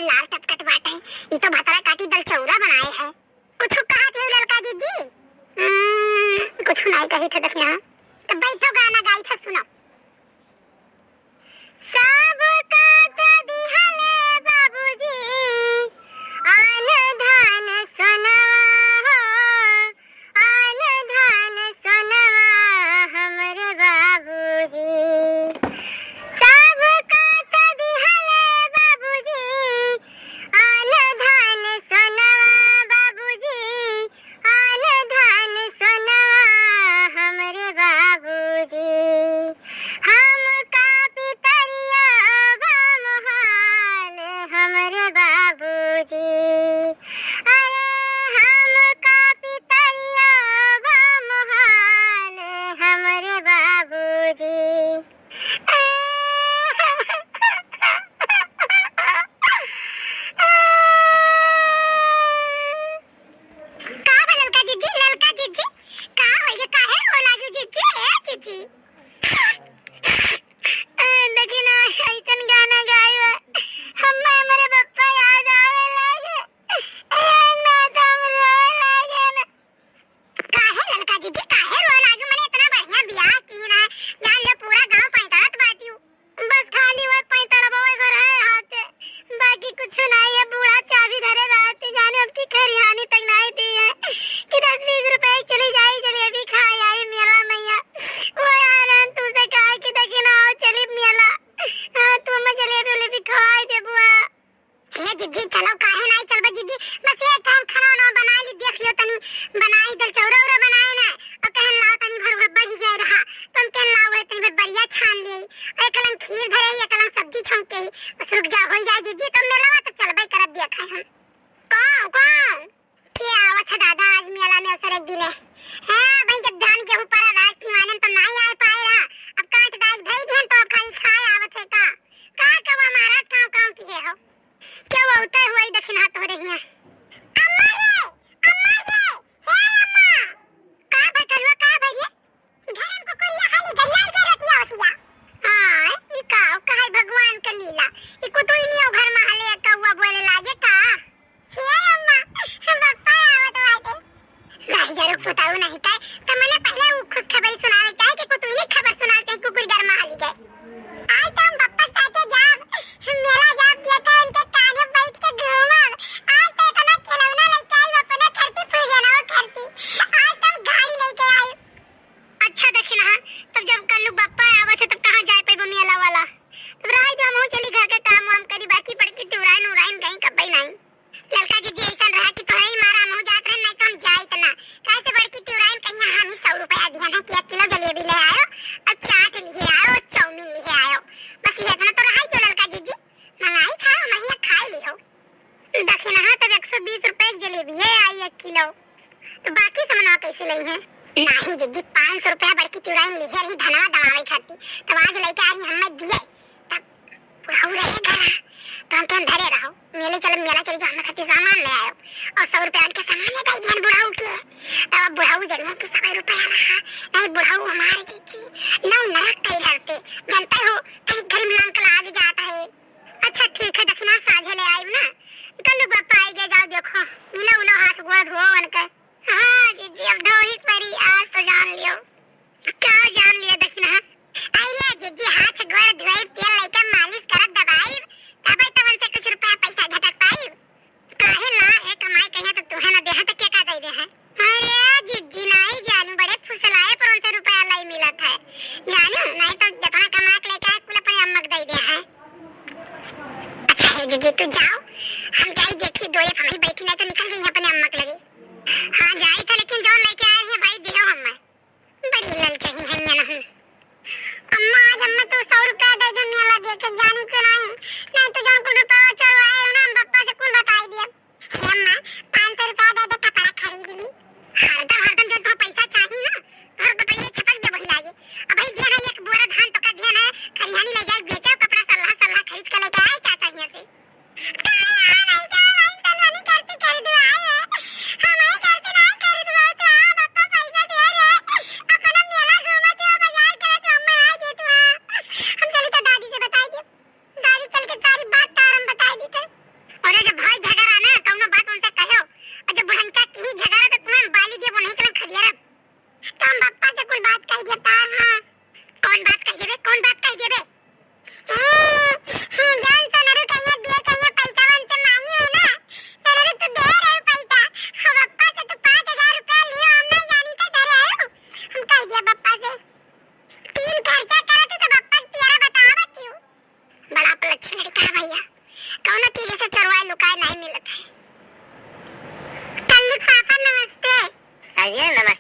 लाल टपकत बाटे। ई तो भतरा काटी दल चौरा बनाए है। कुछ कहा थे ललका जी? कुछ नहीं कही थे देखिए। हां तो बैठो गाना गाई था सुनो। सब का दिहले बाबूजी आन धान सोनवा, आन धान सोनवा हमरे बाबूजी। सब का दिहले बाबूजी आन धान सोनवा, बाबूजी आन धान सोनवा हमरे बाबूजी। हम का पितरिया बामहाल हमरे बाबूजी। अरे हम का पितरिया बामहाल हमरे बाबूजी। का ललका जीजी, ललका जीजी का होइए? काहे रो लागू जीजी? ए जीजी देखी ना ऐसन गाना गाइबा हम्मे हमरे पप्पा याद आवे लागे। ना तो हम रोए लागे ना। काहे ललका जीजी काहे रोए लागे? मने इतना बढ़िया बियाह की ना, जान लो पूरा गांव पैंतड़त बाटियो। बस खाली वो पैंतड़बो घर है हाथे, बाकी कुछ नहीं है। बूढ़ा चाबी धरे रहते, जाने अब की खरियानी तक नहीं दी है कि 10-20 रुपए चली जाई जलेबी खाई आई मेरा मैया। वो यार तू से कहा कि देखी ना आओ चली मेला, तू मैं जलेबी खवाई दे बुआ। हे जीजी चलो काहे नहीं चलबे जीजी? बस ये टाइम खाना ना बना ली, देख लियो तनी बनाई दल चौरा उरा बनाए ना और कहन लाओ तनी भर बढ़ गया रहा तुम कहन लाओ है तनी बढ़िया छान ले और कलम खीर धरे या कलम सब्जी छौंके बस रुक जा हो जाए जीजी। तो मेला तो चलबे करब देखै हम। कौन के आवत है दादा आज मेला में अवसर एक दिन है? हां भाई जब धान के ऊपर रात की मानन तो नहीं आ पाएगा। अब काट दाल धई देन तो अब खाली खाए आवत है का कवा महाराज काव की है हो? क्या बोलते हुए दक्षिण हाथ हो रही है। अम्मा ये हे अम्मा का भाई कलवा का भाई ये घर को कोई ये खाली गलियाई दे रोटियां होतिया। हां ई का भगवान का लीला ई को तो ही नहीं घर में हले कौवा बोले लागे का हे अम्मा पप्पा आवत बाटे। नहीं जरूर पुताऊ नहीं काय तो मैंने पहले वो खुश खबर सुनावे चाहे कि कुतुई नहीं खबर सुनावे कुकुर घर में हली गए। आज तो हम पप्पा साथे जाब मेला जाब लेके उनके काने बैठ के घूमब। आज तो इतना खिलौना लेके आई अपना धरती फूल गया ना वो धरती। आज तो हम गाड़ी लेके आई। अच्छा देखी ना तब जब कल लोग पप्पा आवत है तब कहां जाए पेबो मेला वाला। तब राय जो हम चली घर के काम वाम करी बाकी पड़ की टुराइन उराइन गई कबई नहीं। ललका जी ऐसा रहा कि तो ही मारा मुंह जात रहे नहीं तो हम जाए इतना कैसे बड़ की टुराइन कहीं हम ही 100 रुपया दिया ना कि 1 किलो जलेबी ले आयो और चाट लिए आयो और चाउमीन लिए आयो। बस ये इतना तो रहा तो ललका जी मंगाई था मैं खाई लियो। देखी ना तब 120 रुपए एक जलेबी है आई 1 किलो। तो बाकी सामान कैसे लई है? नहीं जीजी 500 रुपया बड़की टुराइन ली है रही धनवा दवाई खाती तब आज लेके आ रही हमें दिए तब बुढ़ाऊ रहे घर तो हम कहन धरे रहो मेला चल जो हमें खाती सामान ले आयो और 100 रुपया के सामान दे दिए बुढ़ाऊ के। तब बुढ़ाऊ जनिए कि 100 रुपया रहा नहीं बुढ़ाऊ हमारे जीजी नौ नरक कई लड़ते जानते हो कहीं गरीब अंकल आगे जाता है। अच्छा ठीक है दक्षिणा साझे ले आई ना कल लोग पापा आई गए जाओ देखो मिलो उलो हाथ गोड़ धो उनका। हां जीजी अब धो ही परी आज तो जान लियो। क्या जान लिया दक्षिणा? आइए जीजी हाथ गोड़ धोई तेल लेके मालिश करत दवाई तब तवन से कुछ रुपया पैसा झटक पाई। काहे ना ए कमाई कहिया तो तुहे ना देहा तो क्या का दे दे है? अरे जीजी नहीं जानू बड़े फुसलाए पर उनसे रुपया लाई मिलत है जानू नहीं तो जतना कमा के लेके कुल अपने अम्मक दे दे है। अच्छा है जीजी तू जाओ हम जाई देखी दो एक हमें बैठी नहीं तो निकल जाइए अपने अम्मक लगे। हां जाई था लेकिन जो लेके आए हैं भाई दियो हमें बड़ी ललचही है या नहीं। अम्मा आज अम्मा तो 100 रुपया दे दे मेला देके जानू के नहीं तो जान को रुपया चलवाए ना हम पापा से कौन बताई दिया। हे अम्मा 500 रुपया दे दे कपड़ा खरीद ली हरदम जो तो पैसा चाहिए ना तो हर कपड़े छपक दे वही लागे। अब भाई देना एक बोरा धान तो का देना खरियानी ले जाए बेचो कपड़ा सल्ला खरीद के लेके आए चाचा यहां से। नहीं क्या भाई सलवानी करती कर दो आए हमारी करती नहीं कर दो तो पापा पैसा दे रहे अपना मेला घूमते हो बाजार करे तो हम आ दे तो हम चली तो दादी से बताई दे दादी चल के आइए नमस्ते।